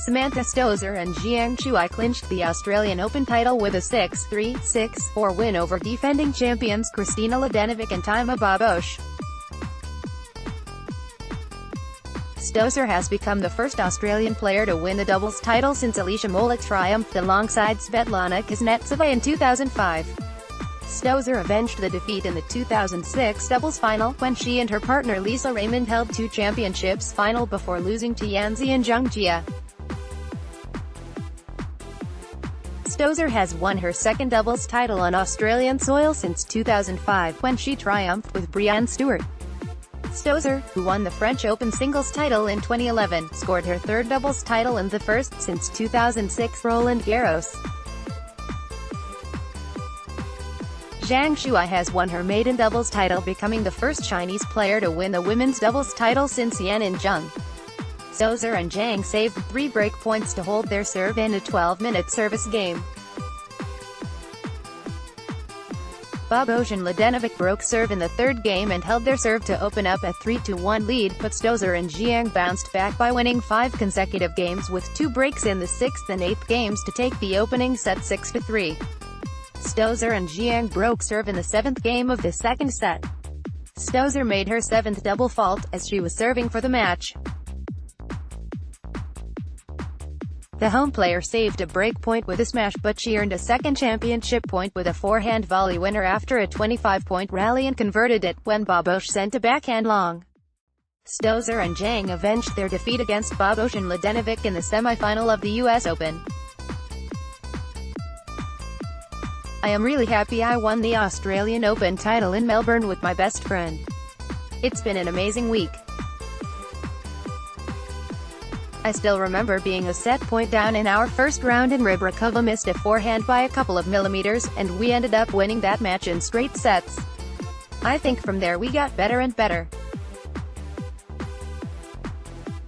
Samantha Stosur and Zheng Shuai clinched the Australian Open title with a 6-3, 6-4 win over defending champions Kristina Mladenovic and Timea Babos. Stosur has become the first Australian player to win the doubles title since Alicia Molik triumphed alongside Svetlana Kuznetsova in 2005. Stosur avenged the defeat in the 2006 doubles final, when she and her partner Lisa Raymond held two championships final before losing to Yanzi and Zheng. Stosur has won her second doubles title on Australian soil since 2005, when she triumphed with Brianne Stewart. Stosur, who won the French Open singles title in 2011, scored her third doubles title and the first since 2006 Roland Garros. Zhang Shuai has won her maiden doubles title, becoming the first Chinese player to win the women's doubles title since Yan and Zheng. Stosur and Zhang saved 3 break points to hold their serve in a 12-minute service game. Babos and Mladenovic broke serve in the third game and held their serve to open up a 3-1 lead, but Stosur and Zhang bounced back by winning 5 consecutive games with 2 breaks in the 6th and 8th games to take the opening set 6-3. Stosur and Zhang broke serve in the 7th game of the second set. Stosur made her 7th double fault, as she was serving for the match. The home player saved a break point with a smash, but she earned a second championship point with a forehand volley winner after a 25-point rally and converted it, when Babos sent a backhand long. Stosur and Zhang avenged their defeat against Babos and Mladenovic in the semi-final of the US Open. I am really happy I won the Australian Open title in Melbourne with my best friend. It's been an amazing week. I still remember being a set point down in our first round and Rybakova missed a forehand by a couple of millimeters, and we ended up winning that match in straight sets. I think from there we got better and better.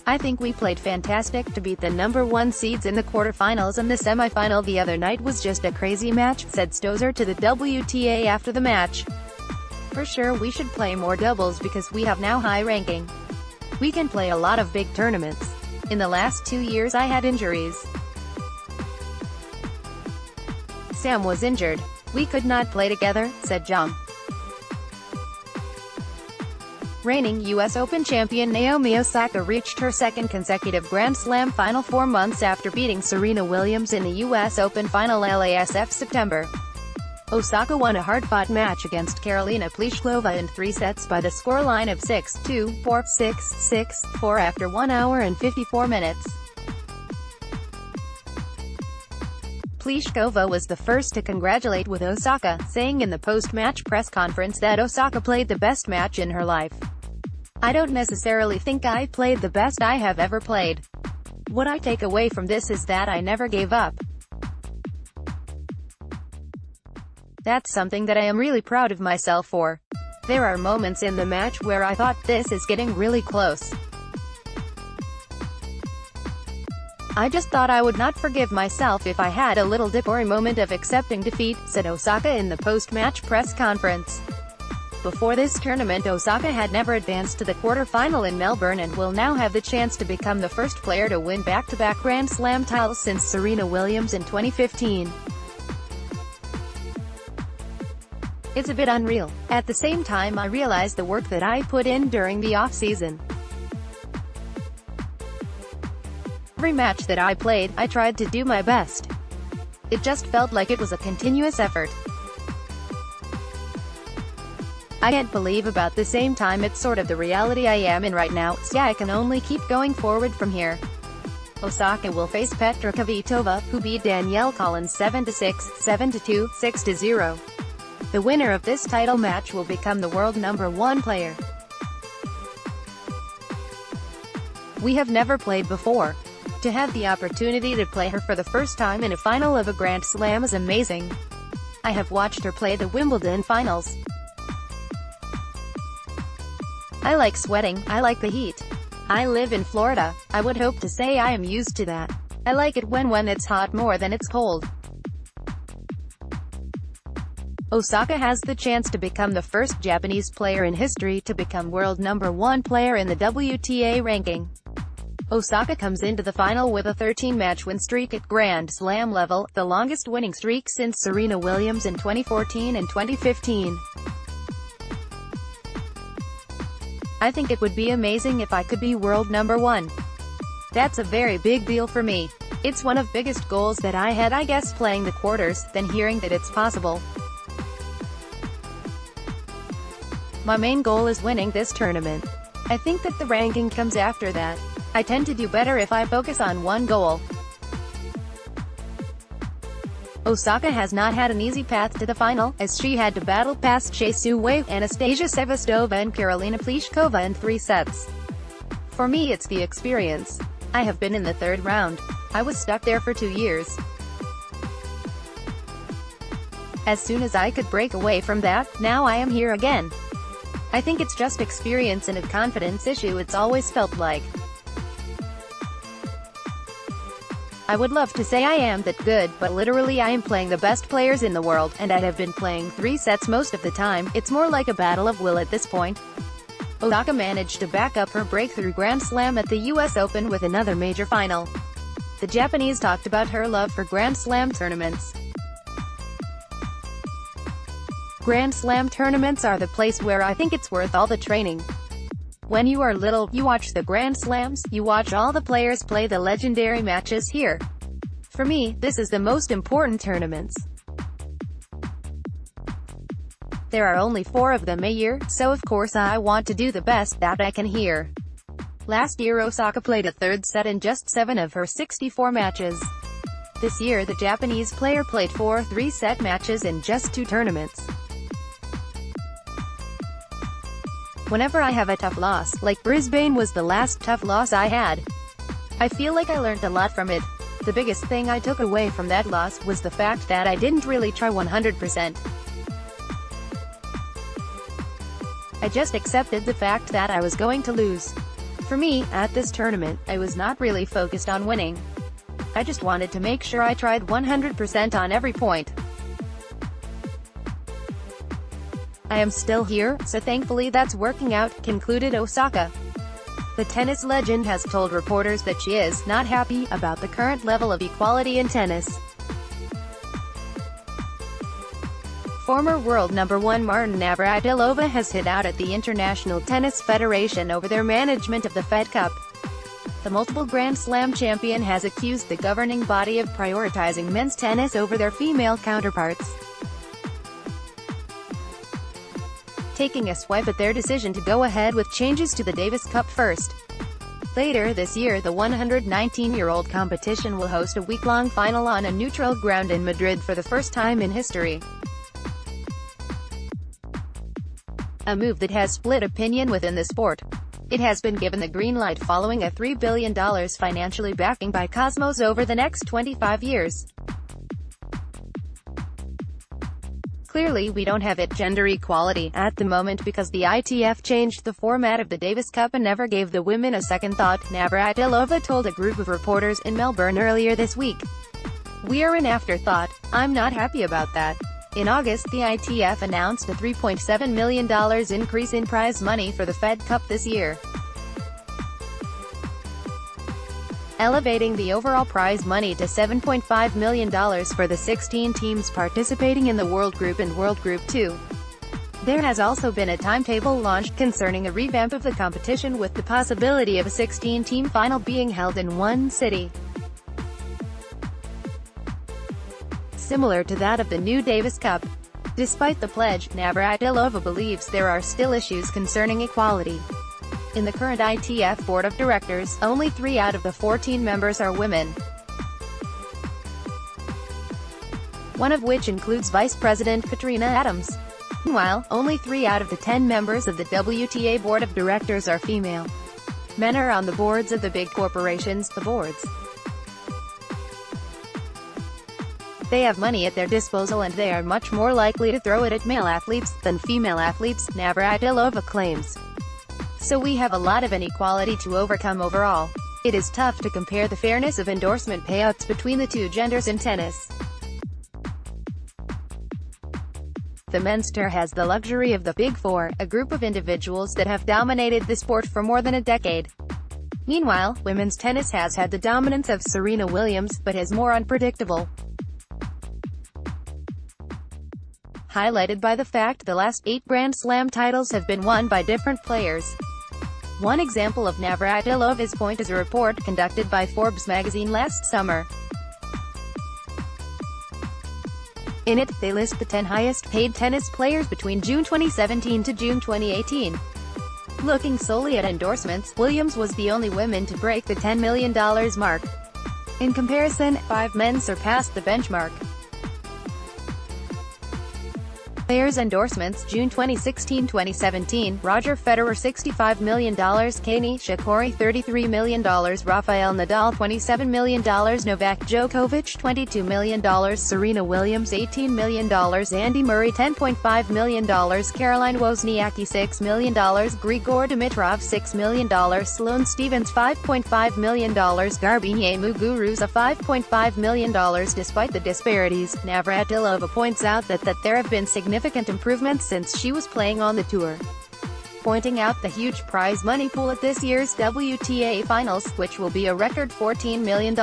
I think we played fantastic to beat the number 1 seeds in the quarterfinals, and the semi-final the other night was just a crazy match, said Stosur to the WTA after the match. For sure we should play more doubles because we have now high ranking. We can play a lot of big tournaments. In the last 2 years I had injuries. Sam was injured. We could not play together, said Zheng. Reigning U.S. Open champion Naomi Osaka reached her second consecutive Grand Slam final 4 months after beating Serena Williams in the U.S. Open final LASF September. Osaka won a hard-fought match against Karolina Pliskova in 3 sets by the scoreline of 6-2, 4-6, 6-4 after 1 hour and 54 minutes. Pliskova was the first to congratulate with Osaka, saying in the post-match press conference that Osaka played the best match in her life. I don't necessarily think I played the best I have ever played. What I take away from this is that I never gave up. That's something that I am really proud of myself for. There are moments in the match where I thought, this is getting really close. I just thought I would not forgive myself if I had a little dip or a moment of accepting defeat, said Osaka in the post-match press conference. Before this tournament, Osaka had never advanced to the quarter-final in Melbourne and will now have the chance to become the first player to win back-to-back Grand Slam titles since Serena Williams in 2015. It's a bit unreal. At the same time I realize the work that I put in during the off-season. Every match that I played, I tried to do my best. It just felt like it was a continuous effort. I can't believe about the same time it's sort of the reality I am in right now, so yeah, I can only keep going forward from here. Osaka will face Petra Kvitova, who beat Danielle Collins 7-6, 7-2, 6-0. The winner of this title match will become the world #1 player. We have never played before. To have the opportunity to play her for the first time in a final of a Grand Slam is amazing. I have watched her play the Wimbledon finals. I like sweating, I like the heat. I live in Florida. I would hope to say I am used to that. I like it when it's hot more than it's cold. Osaka has the chance to become the first Japanese player in history to become world #1 player in the WTA ranking. Osaka comes into the final with a 13-match win streak at Grand Slam level, the longest winning streak since Serena Williams in 2014 and 2015. I think it would be amazing if I could be world number 1. That's a very big deal for me. It's one of biggest goals that I had, I guess, playing the quarters, then hearing that it's possible. My main goal is winning this tournament. I think that the ranking comes after that. I tend to do better if I focus on one goal. Osaka has not had an easy path to the final, as she had to battle past Shu Wei, Anastasia Sevastova and Karolina Pliskova in 3 sets. For me, it's the experience. I have been in the 3rd round. I was stuck there for 2 years. As soon as I could break away from that, now I am here again. I think it's just experience and a confidence issue, it's always felt like. I would love to say I am that good, but literally I am playing the best players in the world, and I have been playing 3 sets most of the time. It's more like a battle of will at this point. Osaka managed to back up her breakthrough Grand Slam at the US Open with another major final. The Japanese talked about her love for Grand Slam tournaments. Grand Slam tournaments are the place where I think it's worth all the training. When you are little, you watch the Grand Slams, you watch all the players play the legendary matches here. For me, this is the most important tournaments. There are only 4 of them a year, so of course I want to do the best that I can here. Last year Osaka played a 3rd set in just 7 of her 64 matches. This year the Japanese player played 4 3-set matches in just 2 tournaments. Whenever I have a tough loss, like Brisbane was the last tough loss I had, I feel like I learned a lot from it. The biggest thing I took away from that loss was the fact that I didn't really try 100%. I just accepted the fact that I was going to lose. For me, at this tournament, I was not really focused on winning. I just wanted to make sure I tried 100% on every point. I am still here, so thankfully that's working out, concluded Osaka. The tennis legend has told reporters that she is not happy about the current level of equality in tennis. Former world number 1 Martina Navratilova has hit out at the International Tennis Federation over their management of the Fed Cup. The multiple Grand Slam champion has accused the governing body of prioritizing men's tennis over their female counterparts, taking a swipe at their decision to go ahead with changes to the Davis Cup first. Later this year, the 119-year-old competition will host a week-long final on a neutral ground in Madrid for the first time in history. A move that has split opinion within the sport. It has been given the green light following a $3 billion financially backing by Cosmos over the next 25 years. Clearly we don't have it gender equality at the moment because the ITF changed the format of the Davis Cup and never gave the women a second thought, Navratilova told a group of reporters in Melbourne earlier this week. We are an afterthought. I'm not happy about that. In August, the ITF announced a $3.7 million increase in prize money for the Fed Cup this year, elevating the overall prize money to $7.5 million for the 16 teams participating in the World Group and World Group 2. There has also been a timetable launched concerning a revamp of the competition, with the possibility of a 16-team final being held in one city, similar to that of the new Davis Cup. Despite the pledge, Navratilova believes there are still issues concerning equality. In the current ITF Board of Directors, only 3 out of the 14 members are women, one of which includes Vice President Katrina Adams. Meanwhile, only 3 out of the 10 members of the WTA Board of Directors are female. Men are on the boards of the big corporations, the boards. They have money at their disposal and they are much more likely to throw it at male athletes than female athletes, Navratilova claims. So we have a lot of inequality to overcome overall. It is tough to compare the fairness of endorsement payouts between the two genders in tennis. The men's tour has the luxury of the Big Four, a group of individuals that have dominated the sport for more than a decade. Meanwhile, women's tennis has had the dominance of Serena Williams, but is more unpredictable. Highlighted by the fact the last 8 Grand Slam titles have been won by different players. One example of Navratilov's point is a report conducted by Forbes magazine last summer. In it, they list the 10 highest-paid tennis players between June 2017 to June 2018. Looking solely at endorsements, Williams was the only woman to break the $10 million mark. In comparison, 5 men surpassed the benchmark. Players' endorsements: June 2016-2017, Roger Federer $65 million, Kei Shikori $33 million, Rafael Nadal $27 million, Novak Djokovic $22 million, Serena Williams $18 million, Andy Murray $10.5 million, Caroline Wozniacki $6 million, Grigor Dimitrov $6 million, Sloane Stephens $5.5 million, Garbine Muguruza $5.5 million. Despite the disparities, Navratilova points out that there have been significant improvements since she was playing on the tour, pointing out the huge prize money pool at this year's WTA Finals, which will be a record $14 million.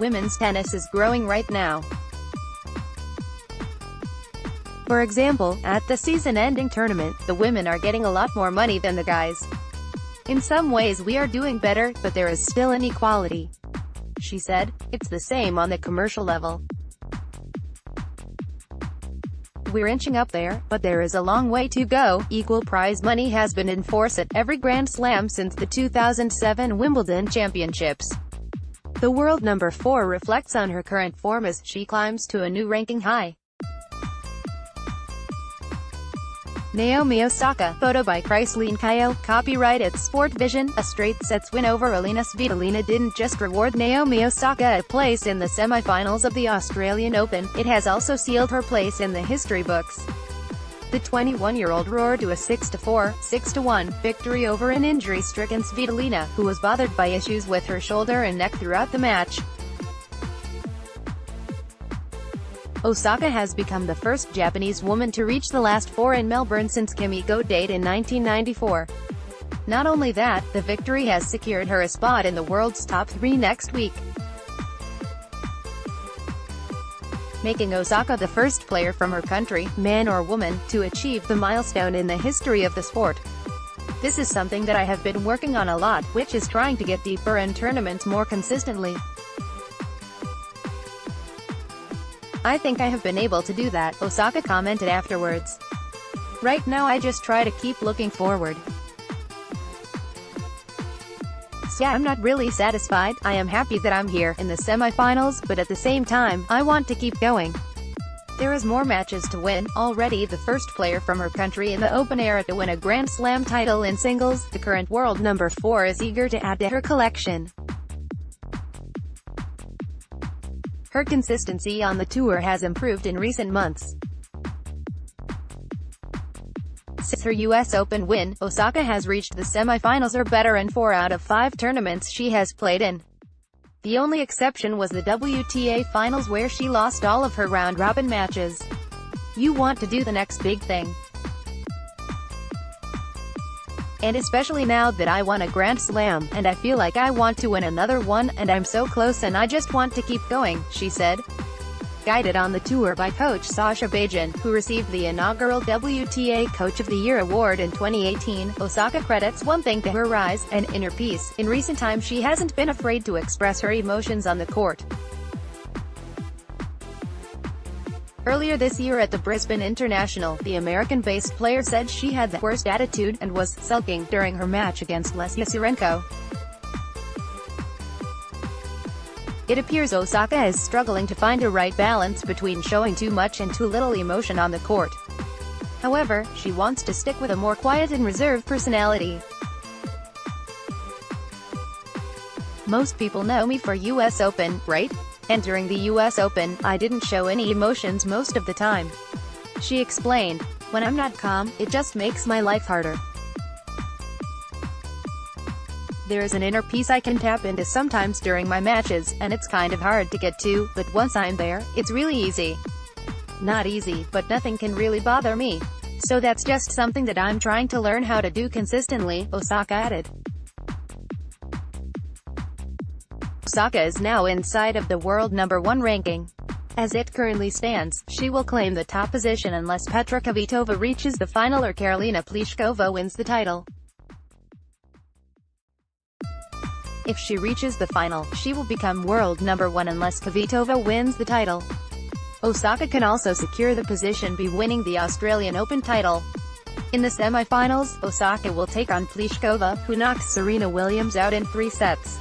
Women's tennis is growing right now. For example, at the season-ending tournament, the women are getting a lot more money than the guys. In some ways we are doing better, but there is still inequality. She said, "It's the same on the commercial level. We're inching up there, but there is a long way to go." Equal prize money has been in force at every Grand Slam since the 2007 Wimbledon Championships. The world number 4 reflects on her current form as she climbs to a new ranking high. Naomi Osaka, photo by Chrysaline Kayo, copyright at Sport Vision. A straight sets win over Alina Svitolina didn't just reward Naomi Osaka a place in the semi-finals of the Australian Open, it has also sealed her place in the history books. The 21-year-old roared to a 6-4, 6-1 victory over an injury-stricken Svitolina, who was bothered by issues with her shoulder and neck throughout the match. Osaka has become the first Japanese woman to reach the last 4 in Melbourne since Kimiko Date in 1994. Not only that, the victory has secured her a spot in the world's top 3 next week, making Osaka the first player from her country, man or woman, to achieve the milestone in the history of the sport. "This is something that I have been working on a lot, which is trying to get deeper in tournaments more consistently. I think I have been able to do that," Osaka commented afterwards. "Right now I just try to keep looking forward. So yeah, I'm not really satisfied. I am happy that I'm here, in the semi-finals, but at the same time, I want to keep going. There is more matches to win." Already the first player from her country in the Open era to win a Grand Slam title in singles, the current world number 4 is eager to add to her collection. Her consistency on the tour has improved in recent months. Since her US Open win, Osaka has reached the semi-finals or better in 4 out of 5 tournaments she has played in. The only exception was the WTA Finals, where she lost all of her round-robin matches. "You want to do the next big thing. And especially now that I won a Grand Slam, and I feel like I want to win another one, and I'm so close and I just want to keep going," she said. Guided on the tour by coach Sasha Bajan, who received the inaugural WTA Coach of the Year award in 2018, Osaka credits one thing to her rise, an inner peace. In recent times she hasn't been afraid to express her emotions on the court. Earlier this year at the Brisbane International, the American-based player said she had the worst attitude, and was sulking, during her match against Lesia Tsurenko. It appears Osaka is struggling to find a right balance between showing too much and too little emotion on the court. However, she wants to stick with a more quiet and reserved personality. "Most people know me for US Open, right? And during the US Open, I didn't show any emotions most of the time," she explained. "When I'm not calm, it just makes my life harder. There is an inner peace I can tap into sometimes during my matches, and it's kind of hard to get to, but once I'm there, it's really easy. Not easy, but nothing can really bother me. So that's just something that I'm trying to learn how to do consistently," Osaka added. Osaka is now inside of the world #1 ranking. As it currently stands, she will claim the top position unless Petra Kvitova reaches the final or Karolina Pliskova wins the title. If she reaches the final, she will become world #1 unless Kvitova wins the title. Osaka can also secure the position by winning the Australian Open title. In the semi-finals, Osaka will take on Pliskova, who knocks Serena Williams out in 3 sets.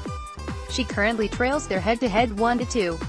She currently trails their head-to-head 1-2.